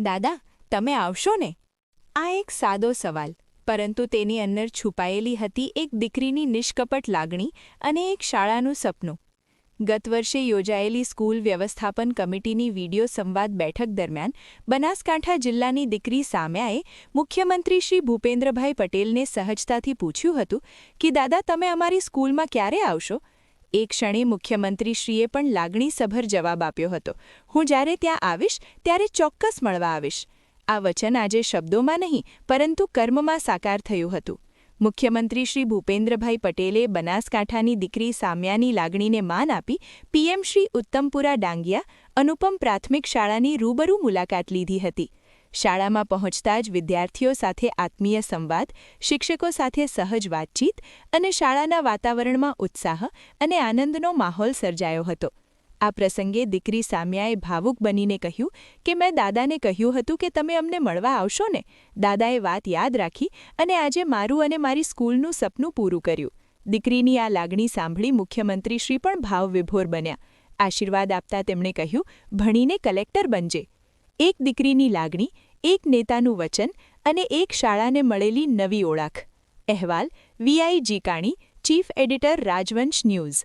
દાદા, તમે આવશો ને? આ એક સાદો સવાલ, પરંતુ તેની અંદર છુપાયેલી હતી એક દીકરીની નિષ્કપટ લાગણી અને એક શાળાનું સપનું. ગત વર્ષે યોજાયેલી સ્કૂલ વ્યવસ્થાપન કમિટીની વિડિયો સંવાદ બેઠક દરમિયાન બનાસકાંઠા જિલ્લાની દીકરી સામ્યાએ મુખ્યમંત્રી શ્રી ભૂપેન્દ્રભાઈ પટેલને સહજતાથી પૂછ્યું હતું કે દાદા, તમે અમારી સ્કૂલમાં ક્યારે આવશો? એક ક્ષણે મુખ્યમંત્રીશ્રીએ પણ લાગણીસભર જવાબ આપ્યો હતો, હું જ્યારે ત્યાં આવીશ ત્યારે ચોક્કસ મળવા આવીશ. આ વચન આજે શબ્દોમાં નહીં પરંતુ કર્મમાં સાકાર થયું હતું. મુખ્યમંત્રી શ્રી ભૂપેન્દ્રભાઈ પટેલે બનાસકાંઠાની દીકરી સામ્યાની લાગણીને માન આપી પીએમ શ્રી ઉત્તમપુરા ડાંગિયા અનુપમ પ્રાથમિક શાળાની રૂબરૂ મુલાકાત લીધી હતી. શાળામાં પહોંચતા જ વિદ્યાર્થીઓ સાથે આત્મીય સંવાદ, શિક્ષકો સાથે સહજ વાતચીત અને શાળાના વાતાવરણમાં ઉત્સાહ અને આનંદનો માહોલ સર્જાયો હતો. આ પ્રસંગે દીકરી સામ્યાએ ભાવુક બનીને કહ્યું કે મેં દાદાને કહ્યું હતું કે તમે અમને મળવા આવશો ને. દાદાએ વાત યાદ રાખી અને આજે મારું અને મારી સ્કૂલનું સપનું પૂરું કર્યું. દીકરીની આ લાગણી સાંભળી મુખ્યમંત્રીશ્રી પણ ભાવવિભોર બન્યા. આશીર્વાદ આપતા તેમણે કહ્યું, ભણીને કલેક્ટર બનજે. એક દીકરીની લાગણી, એક નેતાનું વચન અને એક શાળાને મળેલી નવી ઓળખ. અહેવાલ VI જીકાણી, ચીફ એડિટર, રાજવંશ ન્યૂઝ.